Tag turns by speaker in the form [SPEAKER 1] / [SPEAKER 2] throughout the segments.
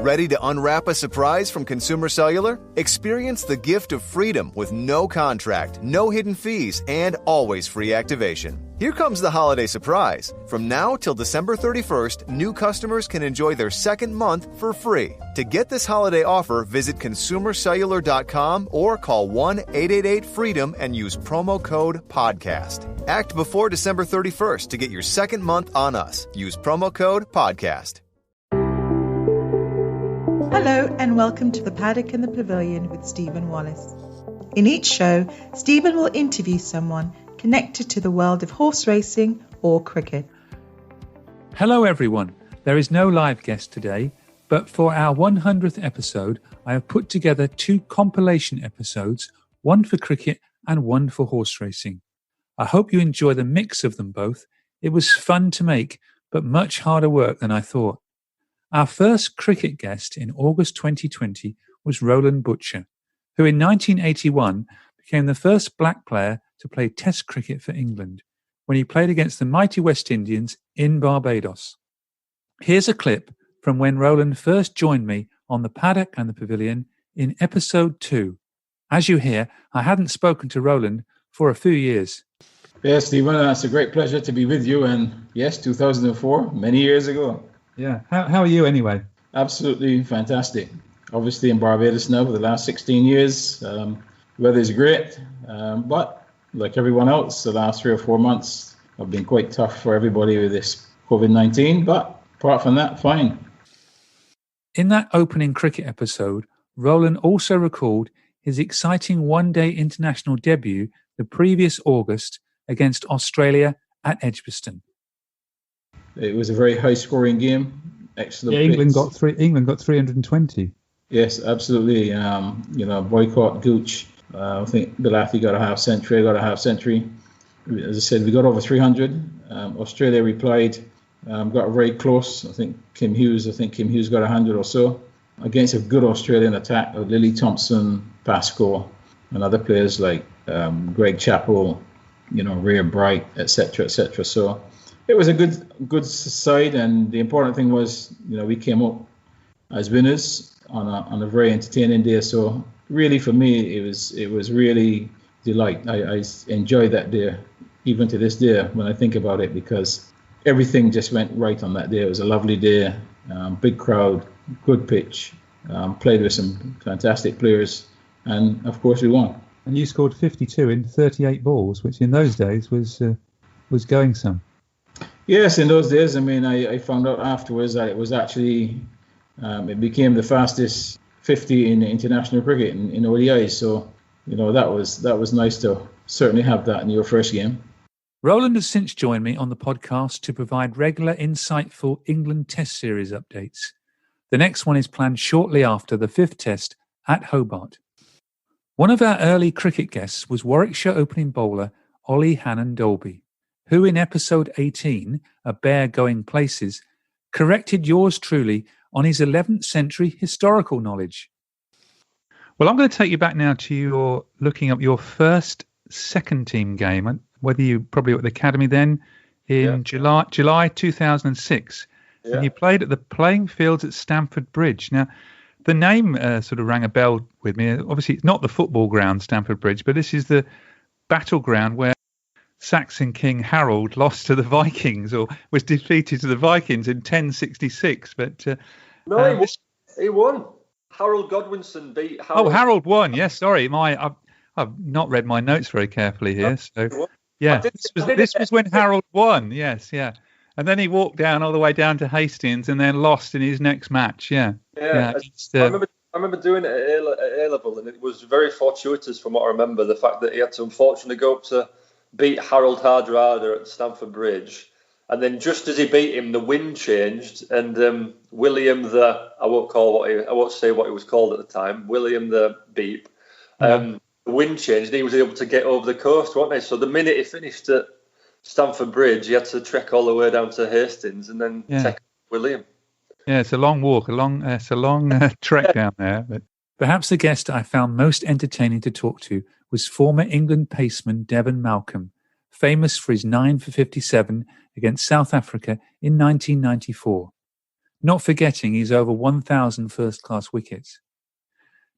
[SPEAKER 1] Ready to unwrap a surprise from Consumer Cellular? Experience the gift of freedom with no contract, no hidden fees, and always free activation. Here comes the holiday surprise. From now till December 31st, new customers can enjoy their second month for free. To get this holiday offer, visit consumercellular.com or call 1-888-FREEDOM and use promo code PODCAST. Act before December 31st to get your second month on us. Use promo code PODCAST.
[SPEAKER 2] Hello and welcome to the Paddock and The Pavilion with Stephen Wallace. In each show, Stephen will interview someone connected to the world of horse racing or cricket.
[SPEAKER 3] Hello everyone. There is no live guest today, but for our 100th episode, I have put together two compilation episodes, one for cricket and one for horse racing. I hope you enjoy the mix of them both. It was fun to make, but much harder work than I thought. Our first cricket guest in August 2020 was Roland Butcher, who in 1981 became the first black player to play Test cricket for England when he played against the mighty West Indians in Barbados. Here's a clip from when Roland first joined me on the Paddock and the Pavilion in episode 2. As you hear, I hadn't spoken to Roland for a few years.
[SPEAKER 4] Yes, Stephen, it's a great pleasure to be with you. And yes, 2004, many years ago.
[SPEAKER 3] Yeah. How are you anyway?
[SPEAKER 4] Absolutely fantastic. Obviously in Barbados now for the last 16 years. Weather is great, but like everyone else, the last 3 or 4 months have been quite tough for everybody with this COVID-19. But apart from that, fine.
[SPEAKER 3] In that opening cricket episode, Roland also recalled his exciting one-day international debut the previous August against Australia at Edgbaston.
[SPEAKER 4] It was a very high-scoring game. Excellent.
[SPEAKER 3] Yeah, England got 320.
[SPEAKER 4] Yes, absolutely. Boycott, Gooch. I think Bilathi got a half century. I got a half century. As I said, we got over 300. Australia replied, got very close. I think Kim Hughes got 100 or so against a good Australian attack of Lily Thompson, Pascoe, and other players like Greg Chappell, Ray Bright, etc., etc. So it was a good side, and the important thing was, we came up as winners on a very entertaining day. So really, for me, it was really delight. I enjoyed that day, even to this day when I think about it, because everything just went right on that day. It was a lovely day, big crowd, good pitch, played with some fantastic players, and of course we won.
[SPEAKER 3] And you scored 52 in 38 balls, which in those days was going some.
[SPEAKER 4] Yes, in those days. I mean, I found out afterwards that it was actually, it became the fastest 50 in international cricket in ODIs. So, that was nice to certainly have that in your first game.
[SPEAKER 3] Roland has since joined me on the podcast to provide regular, insightful England Test Series updates. The next one is planned shortly after the 5th Test at Hobart. One of our early cricket guests was Warwickshire opening bowler Ollie Hannon-Dolby, who in episode 18, A Bear Going Places, corrected yours truly on his 11th century historical knowledge. Well, I'm going to take you back now to your looking up your first second team game, whether you probably were at the academy then, in July 2006. Yeah. And you played at the playing fields at Stamford Bridge. Now, the name sort of rang a bell with me. Obviously, it's not the football ground, Stamford Bridge, but this is the battleground where Saxon King Harold lost to the Vikings, or was defeated to the Vikings in 1066. But
[SPEAKER 5] he won. Harold Godwinson beat Harold.
[SPEAKER 3] Oh, Harold won. Yes, sorry, I've not read my notes very carefully here. So yeah, this was when Harold won. Yes, yeah. And then he walked down all the way down to Hastings and then lost in his next match. Yeah.
[SPEAKER 5] I remember doing it at A level, and it was very fortuitous from what I remember. The fact that he had to unfortunately go up to beat Harold Hardrada at Stamford Bridge, and then just as he beat him, the wind changed, and William I won't say what he was called at the time. William the Beep. The wind changed, and he was able to get over the coast, wasn't he? So the minute he finished at Stamford Bridge, he had to trek all the way down to Hastings and then take William.
[SPEAKER 3] Yeah, it's a long walk, it's a long trek down there. But perhaps the guest I found most entertaining to talk to was former England paceman Devon Malcolm, famous for his 9 for 57 against South Africa in 1994. not forgetting his over 1,000 first-class wickets.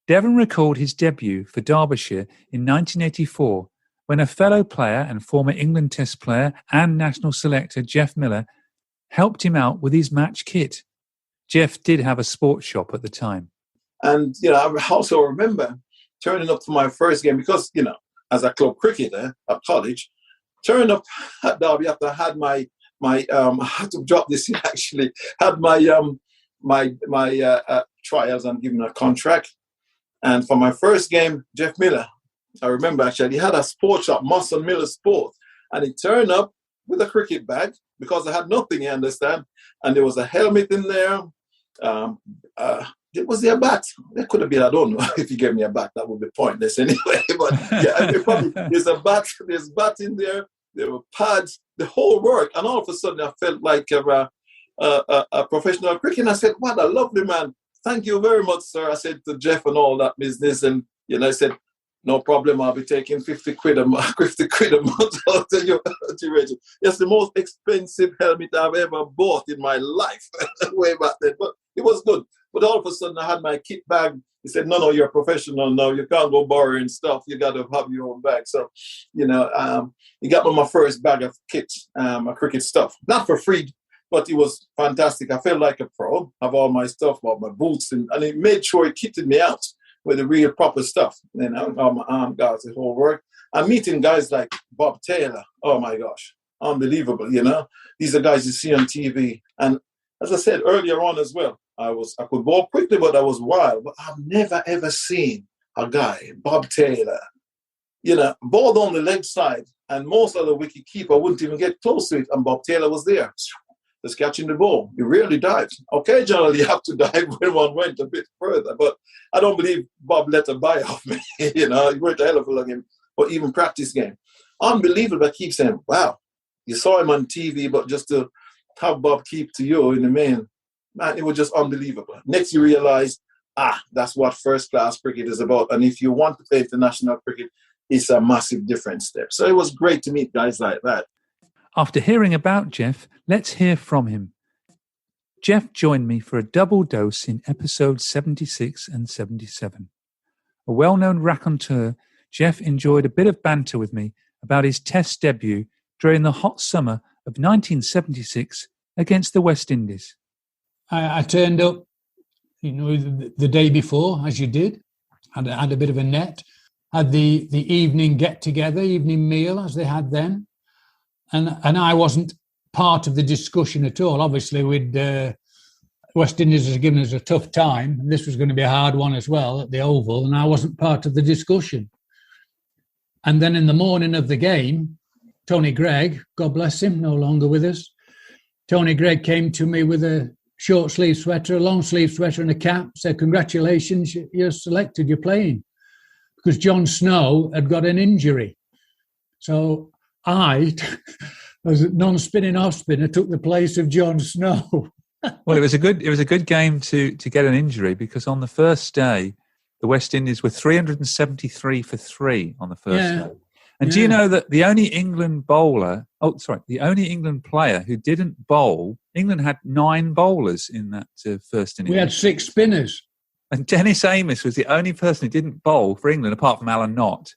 [SPEAKER 3] Devon recalled his debut for Derbyshire in 1984 when a fellow player and former England Test player and national selector Jeff Miller helped him out with his match kit. Jeff did have a sports shop at the time.
[SPEAKER 6] And, I also remember turning up to my first game because, as a club cricketer at college, turning up at Derby after I had I had to drop this in actually, had my trials and given a contract. And for my first game, Jeff Miller, I remember actually, he had a sports shop, Moss and Miller Sports, and he turned up with a cricket bag because I had nothing, you understand? And there was a helmet in there. Was there a bat? There could have been, I don't know. If you gave me a bat, that would be pointless anyway. But there's a bat, there's bat in there, there were pads, the whole work. And all of a sudden I felt like a professional cricketer. I said, what a lovely man. Thank you very much, sir. I said to Jeff and all that business. And, I said, no problem. I'll be taking 50 quid a month out to you, Rachel. It's the most expensive helmet I've ever bought in my life way back then. But it was good. But all of a sudden I had my kit bag. He said, no, you're a professional now. You can't go borrowing stuff. You got to have your own bag. So, he got me my first bag of kits, my cricket stuff. Not for free, but it was fantastic. I felt like a pro. Have all my stuff, all my boots, and it made sure it kitted me out with the real proper stuff. All my arm guards, the whole work. I'm meeting guys like Bob Taylor. Oh my gosh, unbelievable! These are guys you see on TV. And as I said earlier on as well, I could walk quickly, but I was wild. But I've never ever seen a guy, Bob Taylor, ball down the leg side, and most of the wicket keeper wouldn't even get close to it, and Bob Taylor was there, just catching the ball. He rarely dived. Occasionally you have to dive when one went a bit further, but I don't believe Bob let a buy off me. He worked a hell of a long game, or even practice game. Unbelievable. I keep saying, wow, you saw him on TV, but just to have Bob keep to you in the main, man, it was just unbelievable. Next you realize, that's what first-class cricket is about. And if you want to play international cricket, it's a massive different step. So it was great to meet guys like that.
[SPEAKER 3] After hearing about Jeff, let's hear from him. Jeff joined me for a double dose in episodes 76 and 77. A well-known raconteur, Jeff enjoyed a bit of banter with me about his Test debut during the hot summer of 1976 against the West Indies.
[SPEAKER 7] I turned up, the day before, as you did. Had a bit of a net. Had the evening get-together, evening meal, as they had then. And I wasn't part of the discussion at all. Obviously, West Indies has given us a tough time. And this was going to be a hard one as well at the Oval, and I wasn't part of the discussion. And then in the morning of the game, Tony Gregg, God bless him, no longer with us, Tony Gregg came to me with a short sleeve sweater, a long sleeve sweater and a cap, said, congratulations, you're selected, you're playing. Because John Snow had got an injury. So I, as a non-spinning off-spinner, took the place of John Snow.
[SPEAKER 3] Well, it was a good game to get an injury, because on the first day, the West Indies were 373 for 3 on the first day. And do you know that the only England player who didn't bowl, England had 9 bowlers in that first innings.
[SPEAKER 7] We had 6 spinners.
[SPEAKER 3] And Dennis Amos was the only person who didn't bowl for England, apart from Alan Knott,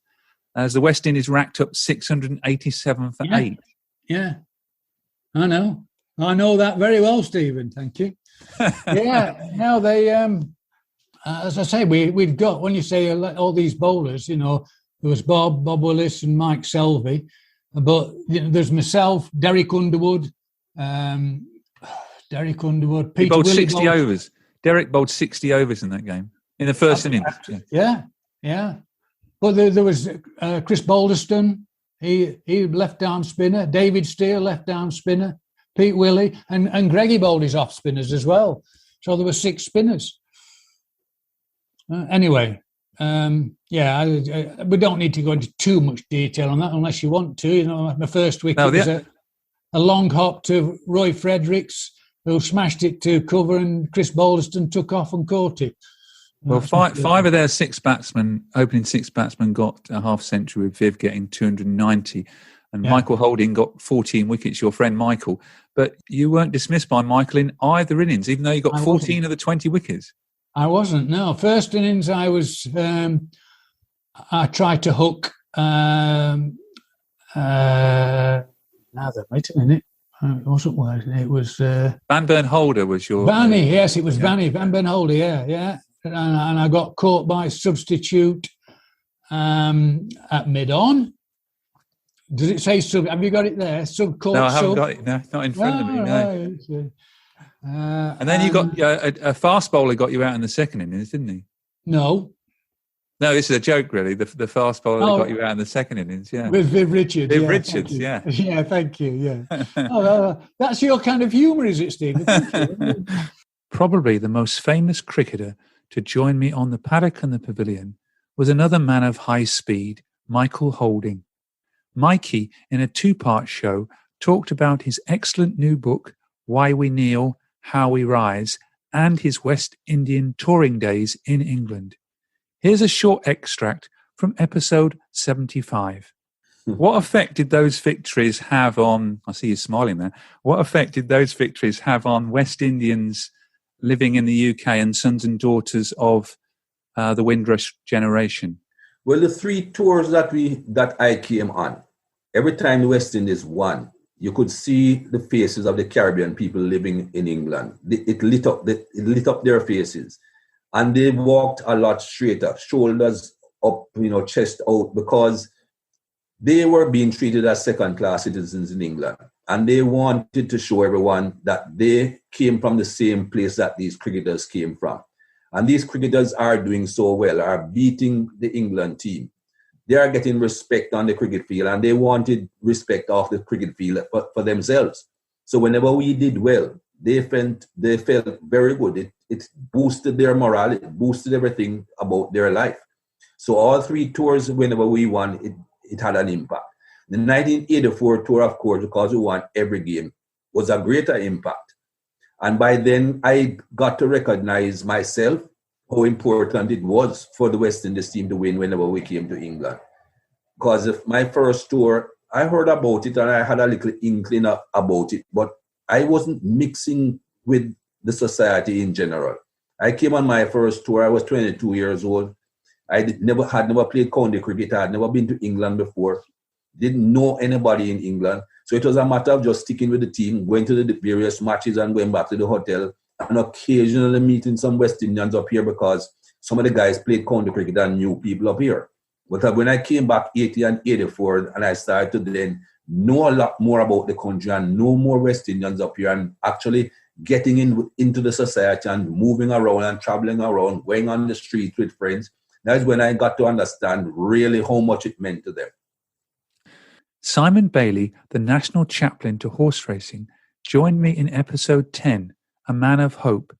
[SPEAKER 3] as the West Indies racked up 687 for 8.
[SPEAKER 7] Yeah, I know that very well, Stephen. Thank you. Now they, as I say, we've got, when you say all these bowlers, there was Bob Willis and Mike Selvey, but there's myself, Derek Underwood, Peter
[SPEAKER 3] he bowled 60 overs. Derek bowled 60 overs in that game, in the first innings.
[SPEAKER 7] Yeah. But there was Chris Balderston, he left-arm spinner, David Steer, left-arm spinner, Pete Willey, and Greggy bowled his off-spinners as well. So there were 6 spinners. Anyway, we don't need to go into too much detail on that unless you want to. My first wicket was a long hop to Roy Fredericks, who smashed it to cover, and Chris Balderston took off and caught it.
[SPEAKER 3] Well, five of their opening 6 batsmen got a half century, with Viv getting 290. And
[SPEAKER 7] Yeah.
[SPEAKER 3] Michael Holding got 14 wickets, your friend Michael. But you weren't dismissed by Michael in either innings, even though you got
[SPEAKER 7] I
[SPEAKER 3] 14
[SPEAKER 7] wasn't.
[SPEAKER 3] of the 20 wickets.
[SPEAKER 7] I wasn't. No, first innings I was. I tried to hook. Wait a minute. It wasn't working. It was
[SPEAKER 3] Van Bernholder was your...
[SPEAKER 7] Vanny. Yes, it was
[SPEAKER 3] yeah.
[SPEAKER 7] Vanny. Van Bernholder. Yeah. And I got caught by substitute at mid-on. Does it say sub? Have you got it there? Sub caught.
[SPEAKER 3] No, I haven't
[SPEAKER 7] sub?
[SPEAKER 3] got it. No, not in front of me. No. And then you got a fast bowler got you out in the second innings, didn't he?
[SPEAKER 7] No.
[SPEAKER 3] No, this is a joke, really. The fast bowler that got you out in the second innings, yeah.
[SPEAKER 7] With Viv Richards.
[SPEAKER 3] Viv Richards, yeah.
[SPEAKER 7] Yeah, thank you, yeah. That's your kind of humour, is it, Stephen? Thank you.
[SPEAKER 3] Probably the most famous cricketer to join me on the Paddock and the Pavilion was another man of high speed, Michael Holding. Mikey, in a 2-part show, talked about his excellent new book, Why We Kneel, How We Rise, and his West Indian touring days in England. Here's a short extract from episode 75. What effect did those victories have on... I see you smiling there. What effect did those victories have on West Indians living in the UK and sons and daughters of the Windrush generation?
[SPEAKER 8] Well, the 3 tours that I came on, every time the West Indies won, you could see the faces of the Caribbean people living in England. It lit up their faces. And they walked a lot straighter, shoulders up, chest out, because they were being treated as second-class citizens in England. And they wanted to show everyone that they came from the same place that these cricketers came from. And these cricketers are doing so well, are beating the England team. They are getting respect on the cricket field, and they wanted respect off the cricket field for themselves. So whenever we did well, they felt very good. It boosted their morale. It boosted everything about their life. So all 3 tours, whenever we won, it had an impact. The 1984 tour, of course, because we won every game, was a greater impact. And by then, I got to recognize myself how important it was for the West Indies team to win whenever we came to England. Because of my first tour, I heard about it and I had a little inkling about it, but I wasn't mixing with the society in general. I came on my first tour. I was 22 years old. I never played county cricket. I had never been to England before. Didn't know anybody in England. So it was a matter of just sticking with the team, going to the various matches and going back to the hotel, and occasionally meeting some West Indians up here because some of the guys played county cricket and knew people up here. But when I came back 80 and 84, and I started to then know a lot more about the country and know more West Indians up here and actually getting into the society and moving around and traveling around, going on the streets with friends, that's when I got to understand really how much it meant to them.
[SPEAKER 3] Simon Bailey, the national chaplain to horse racing, joined me in episode 10, A Man of Hope,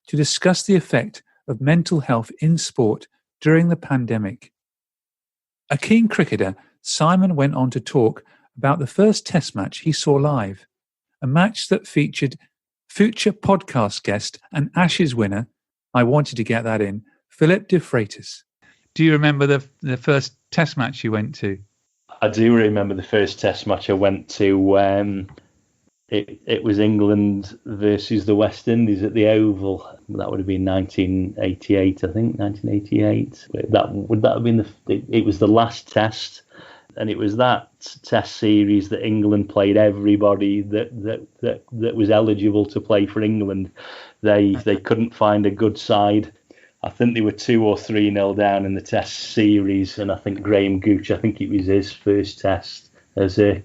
[SPEAKER 3] to discuss the effect of mental health in sport during the pandemic. A keen cricketer, Simon went on to talk about the first test match he saw live, a match that featured future podcast guest and Ashes winner, I wanted to get that in, Philip de Freitas. Do you remember the first test match you went to?
[SPEAKER 9] I do remember the first test match I went to. It was England versus the West Indies at the Oval. That would have been 1988, I think, 1988. Would that have been it was the last test, and it was that test series that England played everybody that was eligible to play for England. They couldn't find a good side. I think they were 2 or 3-0 down in the test series, and I think Graham Gooch, I think it was his first test as a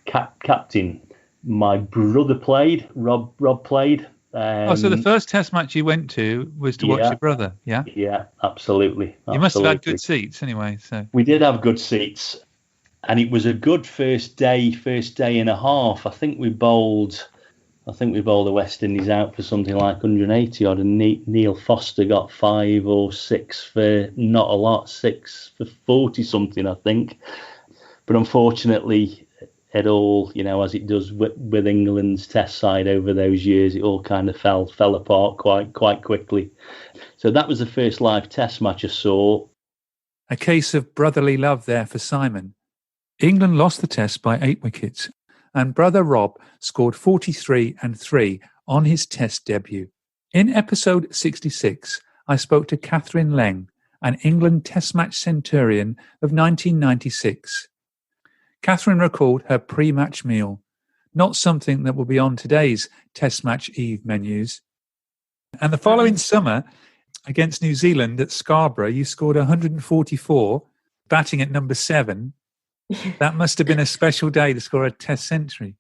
[SPEAKER 9] captain. My brother played, Rob played.
[SPEAKER 3] So the first test match you went to was to watch your brother, yeah?
[SPEAKER 9] Yeah, absolutely.
[SPEAKER 3] You must have had good seats anyway. So
[SPEAKER 9] we did have good seats, and it was a good first day and a half. I think we bowled the West Indies out for something like 180 odd, and Neil Foster got 5 or 6 for not a lot, 6 for 40 something, I think. But unfortunately, it all, as it does with England's test side over those years, it all kind of fell apart quite quickly. So that was the first live test match I saw.
[SPEAKER 3] A case of brotherly love there for Simon. England lost the Test by 8 wickets, and brother Rob scored 43 and 3 on his Test debut. In episode 66, I spoke to Catherine Leng, an England Test match centurion of 1996. Catherine recalled her pre-match meal, not something that will be on today's Test match eve menus. And the following summer, against New Zealand at Scarborough, you scored 144, batting at number 7. That must have been a special day to score a Test century.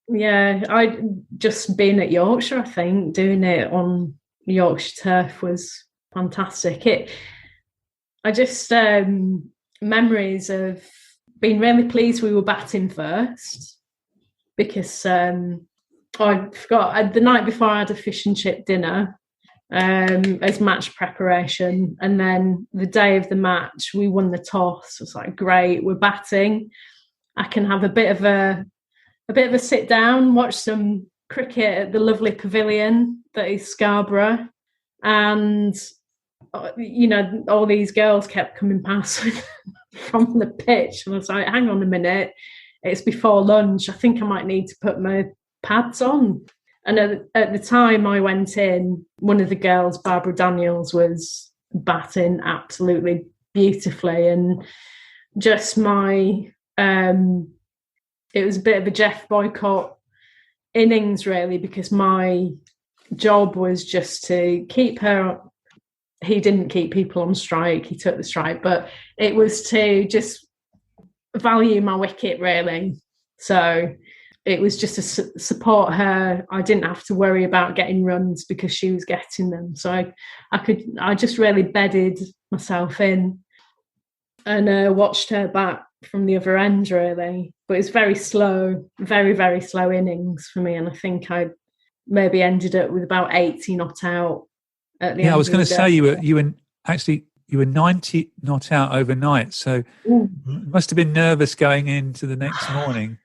[SPEAKER 10] Yeah, I'd just been at Yorkshire, I think. Doing it on Yorkshire turf was fantastic. I just, memories of being really pleased we were batting first, because I forgot, the night before I had a fish and chip dinner as match preparation, and then the day of the match we won the toss. I was like, great, we're batting, I can have a bit of a sit down, watch some cricket at the lovely pavilion that is Scarborough. And you know, all these girls kept coming past from the pitch, and I was like, hang on a minute, it's before lunch, I think I might need to put my pads on. And at the time I went in, one of the girls, Barbara Daniels, was batting absolutely beautifully. And just it was a bit of a Jeff Boycott innings, really, because my job was just to keep her. He didn't keep people on strike, he took the strike, but it was to just value my wicket, really. So it was just to support her. I didn't have to worry about getting runs because she was getting them. So I just really bedded myself in and watched her bat from the other end, really. But it's very slow, very, very slow innings for me. And I think I maybe ended up with about 80 not out at the end.
[SPEAKER 3] Yeah, I was going to say you were 90 not out overnight. So you must have been nervous going into the next morning.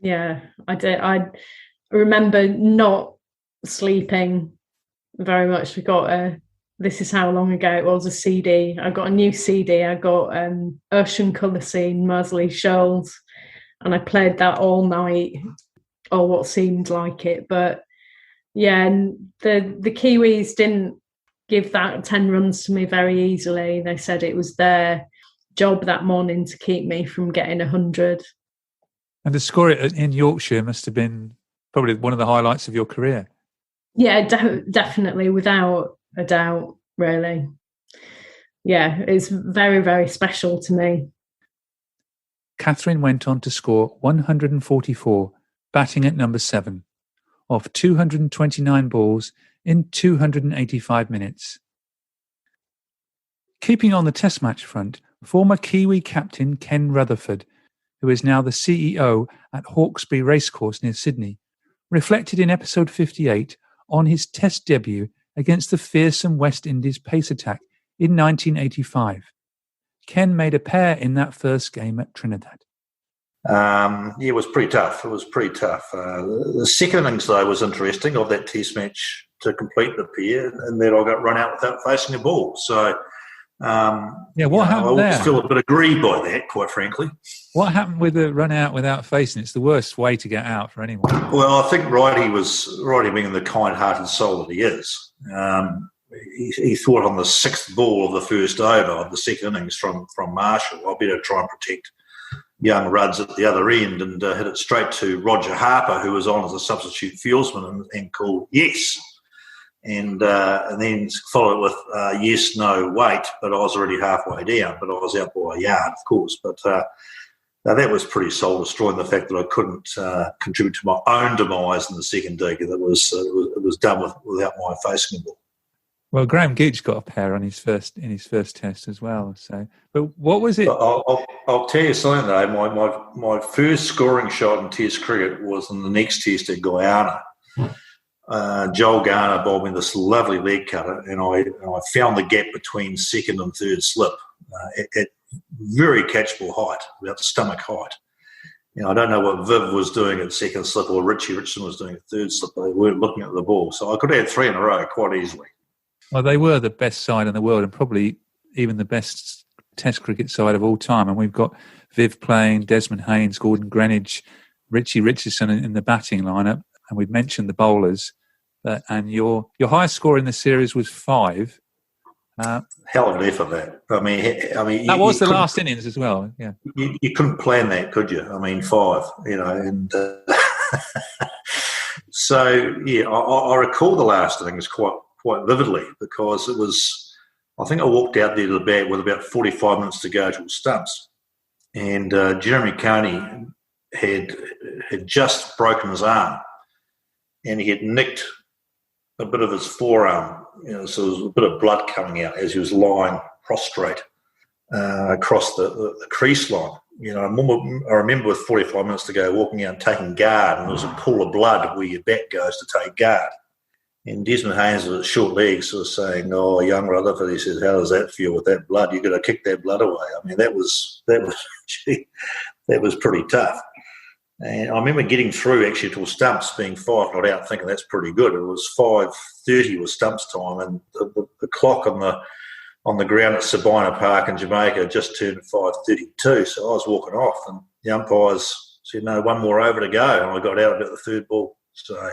[SPEAKER 10] Yeah, I did. I remember not sleeping very much. We got this is how long ago it was, a CD. I got a new CD. I got Ocean Colour Scene, Moseley Shoals, and I played that all night, or what seemed like it. But yeah, and the Kiwis didn't give that 10 runs to me very easily. They said it was their job that morning to keep me from getting 100.
[SPEAKER 3] And to score it in Yorkshire must have been probably one of the highlights of your career.
[SPEAKER 10] Yeah, definitely, without a doubt, really. Yeah, it's very, very special to me.
[SPEAKER 3] Catherine went on to score 144, batting at number 7, off 229 balls in 285 minutes. Keeping on the Test match front, former Kiwi captain Ken Rutherford, who is now the CEO at Hawkesbury Racecourse near Sydney, reflected in episode 58 on his Test debut against the fearsome West Indies pace attack in 1985. Ken made a pair in that first game at Trinidad.
[SPEAKER 11] It was pretty tough. The second innings, though, was interesting of that Test match to complete the pair, and then I got run out without facing a ball. So,
[SPEAKER 3] what happened there?
[SPEAKER 11] I feel a bit aggrieved by that, quite frankly.
[SPEAKER 3] What happened with the run out without facing? It's the worst way to get out for anyone.
[SPEAKER 11] Well, I think Righty being the kind-hearted soul that he is, he thought on the 6th ball of the first over of the second innings from Marshall, I better try and protect young Ruds at the other end, and hit it straight to Roger Harper, who was on as a substitute fieldsman, and called yes. And then followed it with yes, no, wait, but I was already halfway down, but I was out by a yard, of course. But that was pretty soul-destroying, the fact that I couldn't contribute to my own demise in the second dig. It was done without my facing the ball.
[SPEAKER 3] Well, Graham Gooch got a pair on his first Test as well. So, but what was it?
[SPEAKER 11] I'll tell you something though. My first scoring shot in Test cricket was in the next Test at Guyana. Joel Garner bowled me this lovely leg cutter, and I found the gap between second and third slip at very catchable height, about stomach height. I don't know what Viv was doing at second slip or Richie Richardson was doing at third slip. They weren't looking at the ball, so I could have had 3 in a row quite easily.
[SPEAKER 3] Well, they were the best side in the world, and probably even the best Test cricket side of all time, and we've got Viv playing, Desmond Haynes, Gordon Greenidge, Richie Richardson in the batting lineup, and we've mentioned the bowlers. And your highest score in the series was 5.
[SPEAKER 11] Hell of an effort, that. I mean,
[SPEAKER 3] that was the last innings as well. Yeah,
[SPEAKER 11] you couldn't plan that, could you? I mean, 5, and so yeah, I recall the last innings quite vividly, because it was. I think I walked out there to the bat with about 45 minutes to go to the stumps, and Jeremy Carney had just broken his arm, and he had nicked a bit of his forearm. So there was a bit of blood coming out as he was lying prostrate across the crease line. I remember with 45 minutes to go, walking out and taking guard, and there was a pool of blood where your bat goes to take guard. And Desmond Haynes with short legs was saying, "Oh, young Rutherford," he says, "how does that feel with that blood? You've got to kick that blood away." I mean, that was pretty tough. And I remember getting through actually to stumps, being 5 not out, thinking that's pretty good. It was 5:30 was stumps time, and the clock on the ground at Sabina Park in Jamaica just turned 5:32. So I was walking off, and the umpires said, "No, one more over to go." And I got out about the 3rd ball. So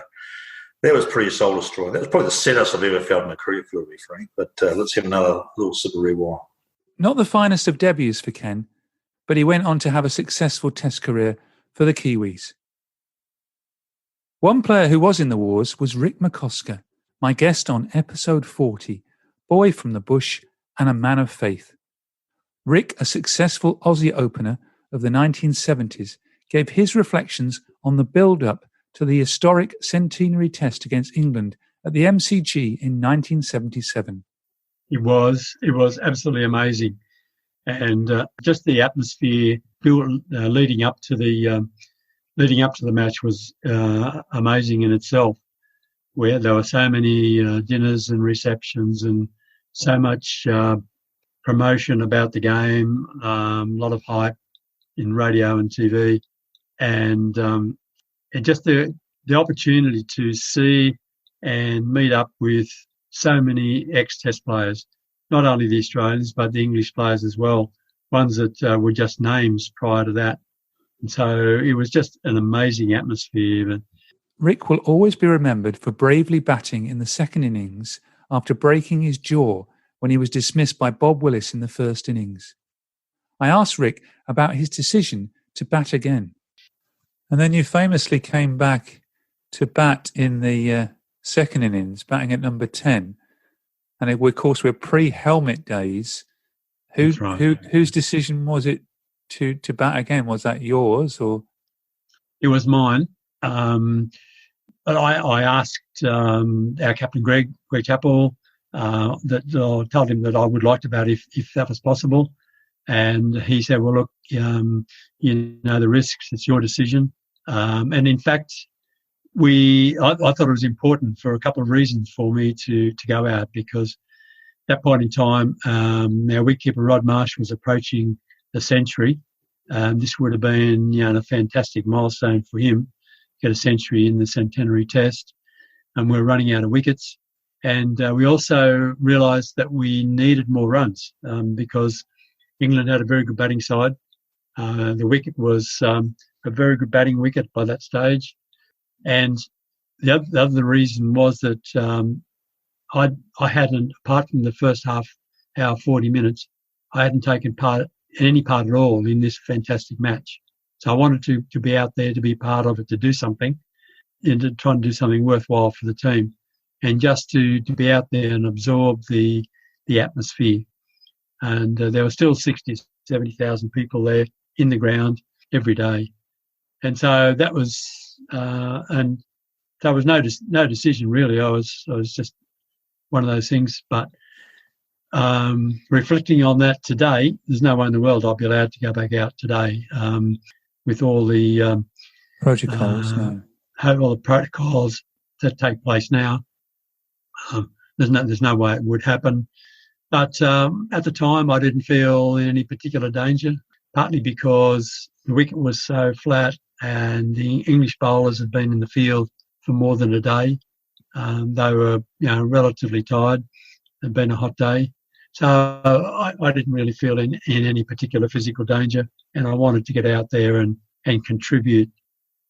[SPEAKER 11] that was pretty soul destroying. That was probably the saddest I've ever felt in a career, to be frank. But let's have another little sip of red wine.
[SPEAKER 3] Not the finest of debuts for Ken, but he went on to have a successful Test career for the Kiwis. One player who was in the wars was Rick McCosker, my guest on episode 40, boy from the bush and a man of faith. Rick, a successful Aussie opener of the 1970s, gave his reflections on the build-up to the historic centenary Test against England at the MCG in 1977.
[SPEAKER 12] It was absolutely amazing. And just the atmosphere leading up to the match was amazing in itself, where there were so many dinners and receptions and so much promotion about the game, a lot of hype in radio and TV, and just the opportunity to see and meet up with so many ex-Test players. Not only the Australians, but the English players as well, ones that were just names prior to that. And so it was just an amazing atmosphere.
[SPEAKER 3] Rick will always be remembered for bravely batting in the second innings after breaking his jaw when he was dismissed by Bob Willis in the first innings. I asked Rick about his decision to bat again. And then you famously came back to bat in the second innings, batting at number 10. And of course, we're pre-helmet days. Whose decision was it to bat again? Was that yours or?
[SPEAKER 12] It was mine. But I asked our captain Greg Chappell that I told him that I would like to bat if that was possible, and he said, "Well, look, you know the risks. It's your decision." And in fact, I thought it was important for a couple of reasons for me to go out, because at that point in time, our wicketkeeper Rod Marsh was approaching the century. This would have been a fantastic milestone for him, get a century in the centenary Test, and we're running out of wickets. And we also realised that we needed more runs because England had a very good batting side. The wicket was a very good batting wicket by that stage. And the other reason was that I hadn't, apart from the first half hour, 40 minutes, I hadn't taken any part at all in this fantastic match. So I wanted to be out there, to be part of it, to do something, and to try and do something worthwhile for the team, and just to be out there and absorb the atmosphere. And there were still 60,000, 70,000 people there in the ground every day. And so that was, and there was no decision really. I was just one of those things. But reflecting on that today, there's no way in the world I'll be allowed to go back out today with all the
[SPEAKER 3] protocols.
[SPEAKER 12] All the protocols that take place now. There's no way it would happen. But at the time, I didn't feel in any particular danger, partly because the wicket was so flat and the English bowlers had been in the field for more than a day. They were, relatively tired. It had been a hot day. So I didn't really feel in any particular physical danger, and I wanted to get out there and contribute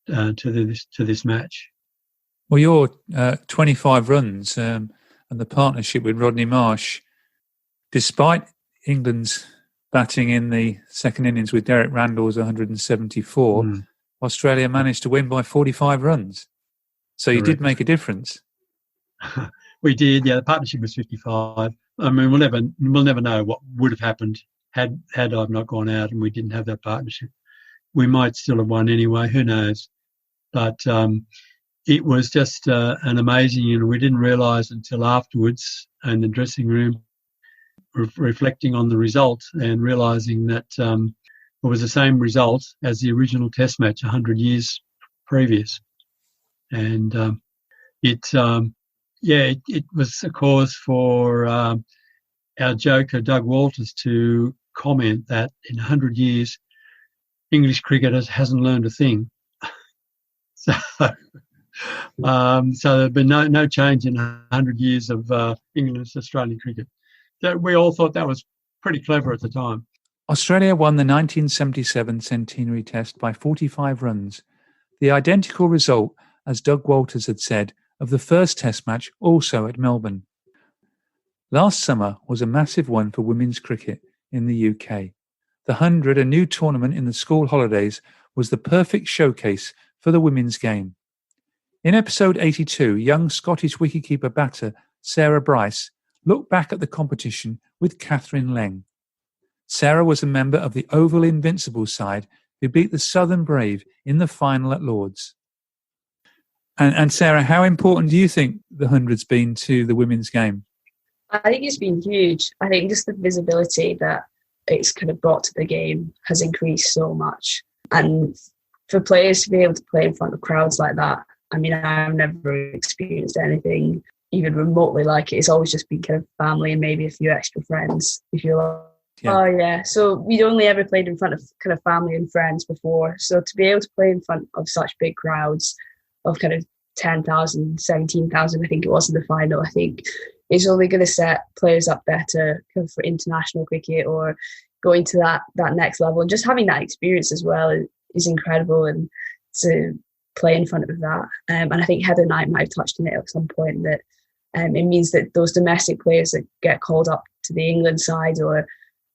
[SPEAKER 12] to this match.
[SPEAKER 3] Well, your 25 runs and the partnership with Rodney Marsh, despite England's batting in the second innings with Derek Randall's 174, Australia managed to win by 45 runs. So you did make a difference.
[SPEAKER 12] We did, yeah. The partnership was 55. I mean, we'll never know what would have happened had I not gone out and we didn't have that partnership. We might still have won anyway. Who knows? But it was just an amazing. We didn't realise until afterwards in the dressing room, reflecting on the result and realising that it was the same result as the original Test match 100 years previous, and it was a cause for our joker Doug Walters to comment that in 100 years English cricket hasn't learned a thing. So there'd been no change in 100 years of England's Australian cricket. So we all thought that was pretty clever at the time.
[SPEAKER 3] Australia won the 1977 centenary test by 45 runs, the identical result, as Doug Walters had said, of the first test match also at Melbourne. Last summer was a massive one for women's cricket in the UK. The 100, a new tournament in the school holidays, was the perfect showcase for the women's game. In episode 82, young Scottish wicketkeeper batter Sarah Bryce looked back at the competition with Catherine Leng. Sarah was a member of the Oval Invincibles side who beat the Southern Brave in the final at Lord's. And Sarah, how important do you think the 100's been to the women's game?
[SPEAKER 13] I think it's been huge. I think just the visibility that it's kind of brought to the game has increased so much. And for players to be able to play in front of crowds like that, I mean, I've never experienced anything even remotely like it. It's always just been kind of family and maybe a few extra friends, if you like. Yeah. Oh, yeah. So we'd only ever played in front of kind of family and friends before. So to be able to play in front of such big crowds of kind of 10,000, 17,000, I think it was in the final, I think it's only going to set players up better kind of for international cricket or going to that next level. And just having that experience as well is incredible, and to play in front of that. And I think Heather Knight might have touched on it at some point, that it means that those domestic players that get called up to the England side or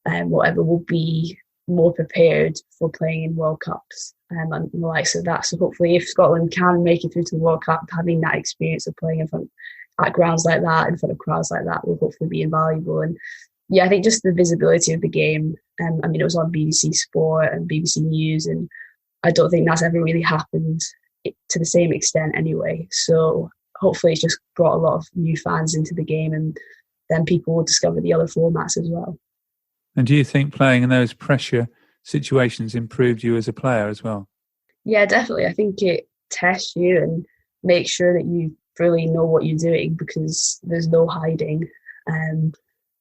[SPEAKER 13] whatever will be more prepared for playing in World Cups and the likes of that. So hopefully if Scotland can make it through to the World Cup, having that experience of playing in front at grounds like that, in front of crowds like that, will hopefully be invaluable. And yeah, I think just the visibility of the game, I mean, it was on BBC Sport and BBC News, and I don't think that's ever really happened to the same extent anyway. So hopefully it's just brought a lot of new fans into the game, and then people will discover the other formats as well.
[SPEAKER 3] And do you think playing in those pressure situations improved you as a player as well?
[SPEAKER 13] Yeah, definitely. I think it tests you and makes sure that you really know what you're doing, because there's no hiding.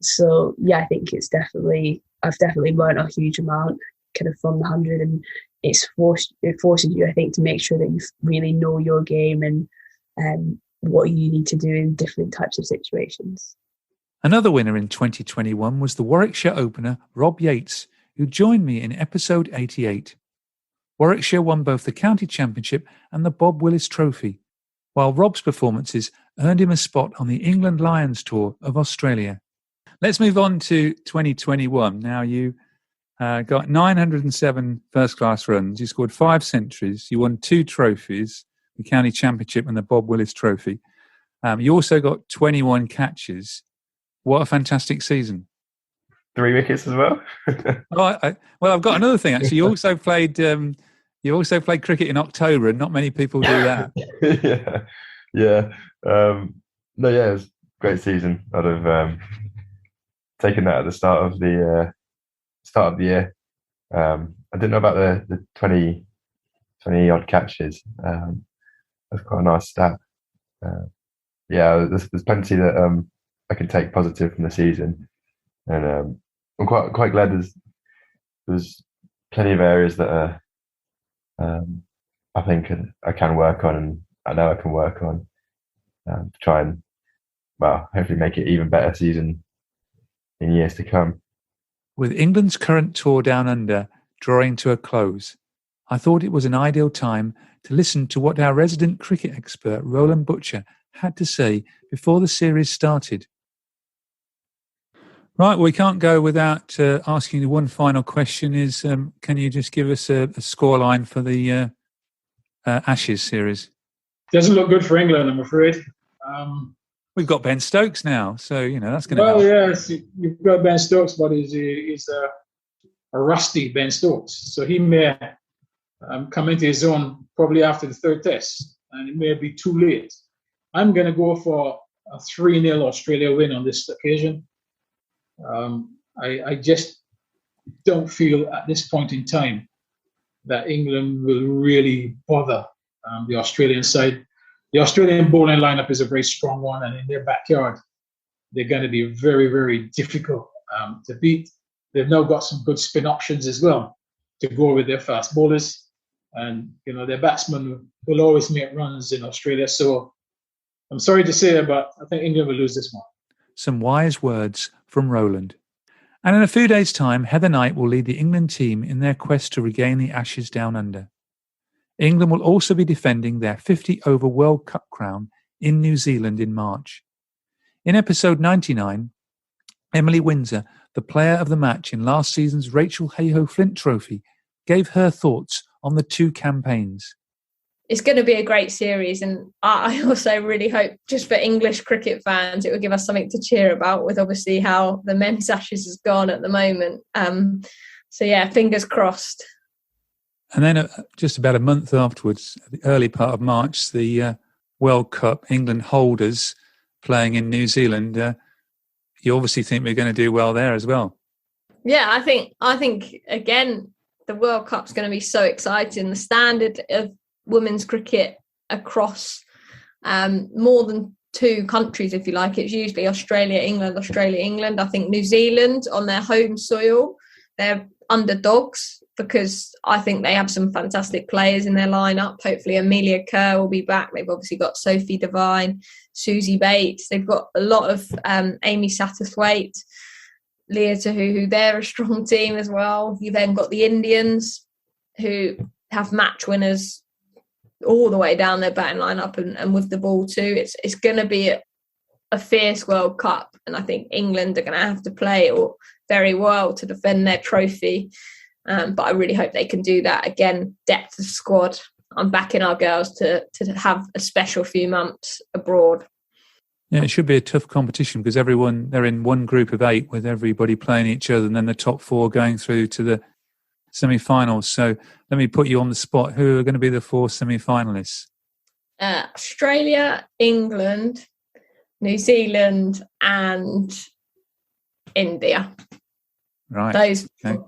[SPEAKER 13] So yeah, I think I've definitely learned a huge amount kind of from the 100, and it forces you, I think, to make sure that you really know your game and what you need to do in different types of situations.
[SPEAKER 3] Another winner in 2021 was the Warwickshire opener, Rob Yates, who joined me in episode 88. Warwickshire won both the County Championship and the Bob Willis Trophy, while Rob's performances earned him a spot on the England Lions Tour of Australia. Let's move on to 2021. Now, you got 907 first-class runs. You scored 5 centuries. You won 2 trophies, the County Championship and the Bob Willis Trophy. You also got 21 catches. What a fantastic season.
[SPEAKER 14] 3 wickets as well.
[SPEAKER 3] Well, I've got another thing, actually. You also played cricket in October, and not many people do that.
[SPEAKER 14] Yeah. No, yeah, it was a great season. I'd have taken that at the start of the year. I didn't know about the 20 odd catches. That's quite a nice stat. Yeah, there's plenty that I can take positive from the season, and I'm quite glad there's plenty of areas that are I think I can work on, and I know I can work on to try and hopefully make it even better season in years to come.
[SPEAKER 3] With England's current tour down under drawing to a close, I thought it was an ideal time to listen to what our resident cricket expert, Roland Butcher, had to say before the series started. Right, we can't go without asking you one final question is, can you just give us a scoreline for the Ashes series?
[SPEAKER 4] Doesn't look good for England, I'm afraid.
[SPEAKER 3] We've got Ben Stokes now, so, that's going to help.
[SPEAKER 4] Well, yes, you've got Ben Stokes, but he's a rusty Ben Stokes. So he may come into his own probably after the third test, and it may be too late. I'm going to go for a 3-0 Australia win on this occasion. I just don't feel at this point in time that England will really bother the Australian side. The Australian bowling lineup is a very strong one, and in their backyard, they're going to be very, very difficult to beat. They've now got some good spin options as well to go with their fast bowlers. And, their batsmen will always make runs in Australia. So I'm sorry to say it, but I think England will lose this one.
[SPEAKER 3] Some wise words from Roland. And in a few days' time, Heather Knight will lead the England team in their quest to regain the Ashes down under. England will also be defending their 50-over World Cup crown in New Zealand in March. In episode 99, Emily Windsor, the player of the match in last season's Rachel Hayhoe-Flint Trophy, gave her thoughts on the two campaigns.
[SPEAKER 10] It's going to be a great series, and I also really hope, just for English cricket fans, it will give us something to cheer about with obviously how the men's Ashes has gone at the moment. So yeah, fingers crossed.
[SPEAKER 3] And then just about a month afterwards, the early part of March, the World Cup England holders playing in New Zealand. You obviously think we're going to do well there as well.
[SPEAKER 10] Yeah, I think again, the World Cup's going to be so exciting. The standard of women's cricket across more than two countries, if you like. It's usually Australia, England. I think New Zealand on their home soil, they're underdogs because I think they have some fantastic players in their lineup. Hopefully Amelia Kerr will be back. They've obviously got Sophie Devine, Susie Bates. They've got a lot of Amy Satterthwaite, Leah Tahuhu. They're a strong team as well. You've then got the Indians who have match winners all the way down their batting lineup and with the ball too. It's going to be a fierce World Cup, and I think England are going to have to play very well to defend their trophy. But I really hope they can do that. Again, depth of squad. I'm backing our girls to have a special few months abroad.
[SPEAKER 3] Yeah, it should be a tough competition because they're in one group of 8 with everybody playing each other, and then the top 4 going through to the semi-finals. So let me put you on the spot. Who are going to be the 4 semi-finalists?
[SPEAKER 10] Australia, England, New Zealand, and India.
[SPEAKER 3] Right.
[SPEAKER 10] Those.
[SPEAKER 3] Okay.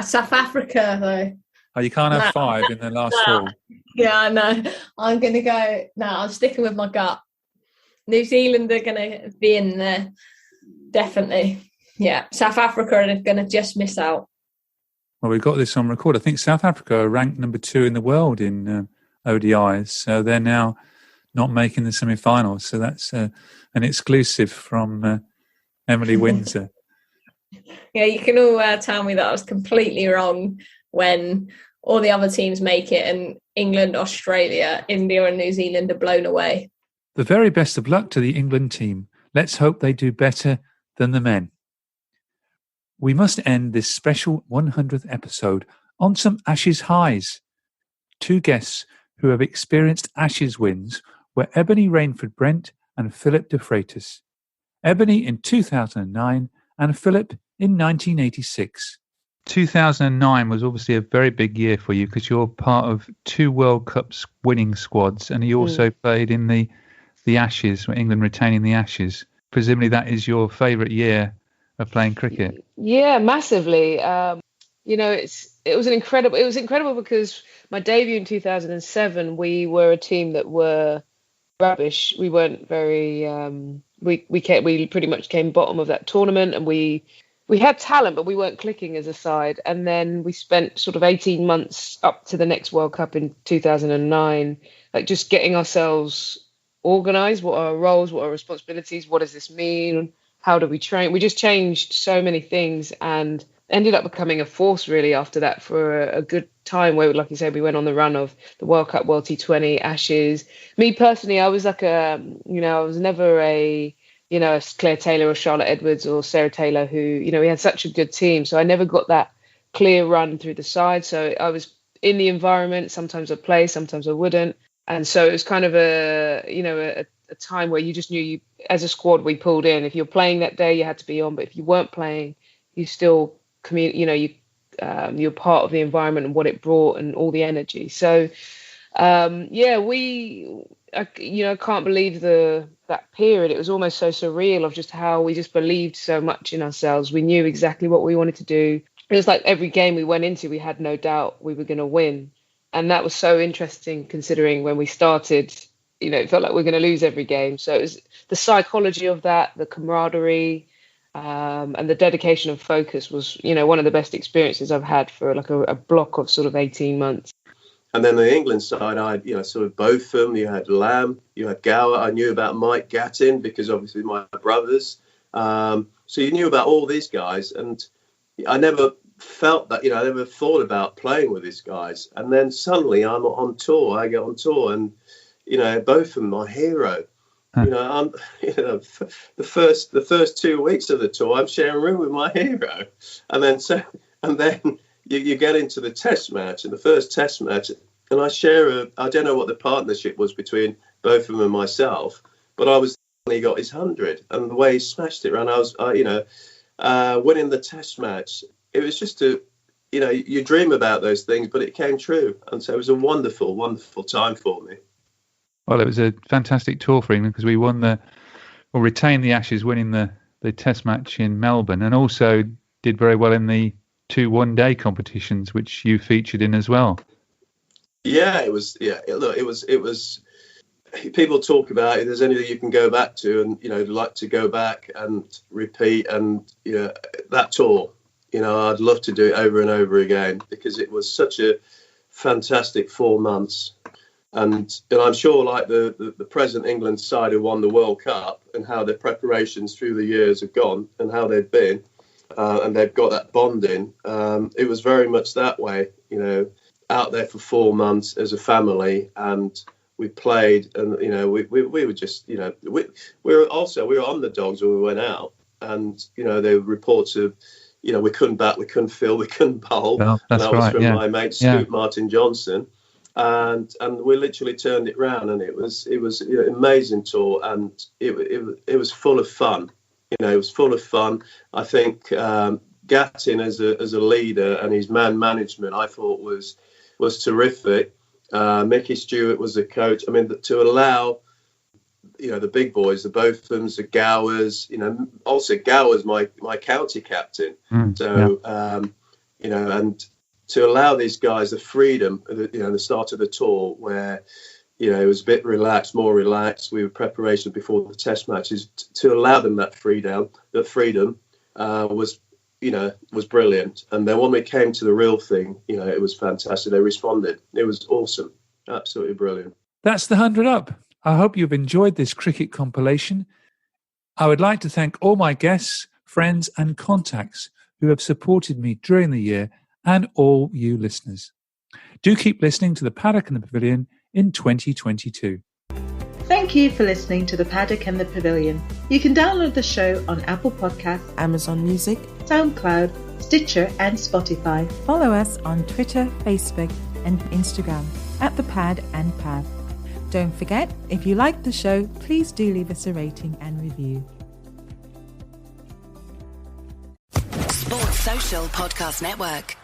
[SPEAKER 10] South Africa, though.
[SPEAKER 3] Oh, you can't have 5 in the last 4.
[SPEAKER 10] Yeah, I know. I'm going to go. No, I'm sticking with my gut. New Zealand are going to be in there. Definitely. Yeah. South Africa are going to just miss out.
[SPEAKER 3] Well, we've got this on record. I think South Africa are ranked number 2 in the world in ODIs. So they're now not making the semi-finals. So that's an exclusive from Emily Windsor.
[SPEAKER 10] Yeah, you can all tell me that I was completely wrong when all the other teams make it and England, Australia, India and New Zealand are blown away.
[SPEAKER 3] The very best of luck to the England team. Let's hope they do better than the men. We must end this special 100th episode on some Ashes highs. 2 guests who have experienced Ashes wins were Ebony Rainford-Brent and Philip de Freitas. Ebony in 2009 and Philip in 1986. 2009 was obviously a very big year for you because you're part of 2 World Cups winning squads, and you also played in the Ashes, England retaining the Ashes. Presumably that is your favourite year of playing cricket.
[SPEAKER 15] Yeah, massively. It was incredible because my debut in 2007, we were a team that were rubbish. We weren't very. We pretty much came bottom of that tournament, and we had talent, but we weren't clicking as a side. And then we spent sort of 18 months up to the next World Cup in 2009, like just getting ourselves organised. What are our roles? What are our responsibilities? What does this mean? how do we train? We just changed so many things and ended up becoming a force really after that for a good time where, like you said, we went on the run of the World Cup, World T20, Ashes. Me personally, I was like I was never a Claire Taylor or Charlotte Edwards or Sarah Taylor who, we had such a good team. So I never got that clear run through the side. So I was in the environment. Sometimes I'd play, sometimes I wouldn't. And so it was kind of a time where you just knew as a squad, we pulled in. If you're playing that day, you had to be on. But if you weren't playing, you still you're part of the environment and what it brought and all the energy. So I can't believe that period. It was almost so surreal of just how we just believed so much in ourselves. We knew exactly what we wanted to do. It was like every game we went into, we had no doubt we were going to win. And that was so interesting considering when we started, it felt like we were going to lose every game. So it was the psychology of that, the camaraderie, and the dedication and focus was, one of the best experiences I've had for like a block of sort of 18 months.
[SPEAKER 16] And then the England side, I had, sort of both of them. You had Lamb, you had Gower. I knew about Mike Gattin because obviously my brothers. So you knew about all these guys. And I never felt that, I never thought about playing with these guys. And then suddenly I'm on tour. I get on tour and, both of them, my hero. I'm, the first 2 weeks of the tour, I'm sharing a room with my hero. And then you get into the test match, and the first test match, and I don't know what the partnership was between both of them and myself, but he got his 100, and the way he smashed it around, I was, winning the test match. It was just you dream about those things, but it came true. And so it was a wonderful, wonderful time for me.
[SPEAKER 3] Well, it was a fantastic tour for England because we retained the Ashes, winning the test match in Melbourne, and also did very well in the 2 one-day competitions, which you featured in as well. Yeah, it was. Yeah, look, it was. People talk about if there's anything you can go back to, and like to go back and repeat, and that tour. I'd love to do it over and over again because it was such a fantastic 4 months, and I'm sure like the present England side who won the World Cup and how their preparations through the years have gone and how they've been. And they've got that bonding. It was very much that way, out there for 4 months as a family, and we played, and we were just, we were underdogs when we went out, and there were reports of, we couldn't bat, we couldn't field, we couldn't bowl. Well,
[SPEAKER 16] and that was from
[SPEAKER 3] right,
[SPEAKER 16] my mate Scoot Martin Johnson, and we literally turned it round, and it was an amazing tour, and it was full of fun. It was full of fun. I think Gattin as a leader and his man management, I thought was terrific. Mickey Stewart was the coach. I mean, to allow, the big boys, the Bothams, the Gowers, also Gowers, my county captain. And to allow these guys the freedom, the start of the tour where, it was a bit more relaxed. We were preparation before the test matches to allow them that freedom was brilliant. And then when we came to the real thing, it was fantastic. They responded. It was awesome. Absolutely brilliant.
[SPEAKER 3] That's the 100 Up. I hope you've enjoyed this cricket compilation. I would like to thank all my guests, friends and contacts who have supported me during the year and all you listeners. Do keep listening to the Paddock and the Pavilion in 2022.
[SPEAKER 2] Thank you for listening to the Paddock and the Pavilion. You can download the show on Apple Podcasts, Amazon Music, SoundCloud, Stitcher and Spotify.
[SPEAKER 17] Follow us on Twitter, Facebook and Instagram at The Pad and Pav. Don't forget, if you like the show, please do leave us a rating and review.
[SPEAKER 18] Sports Social Podcast Network.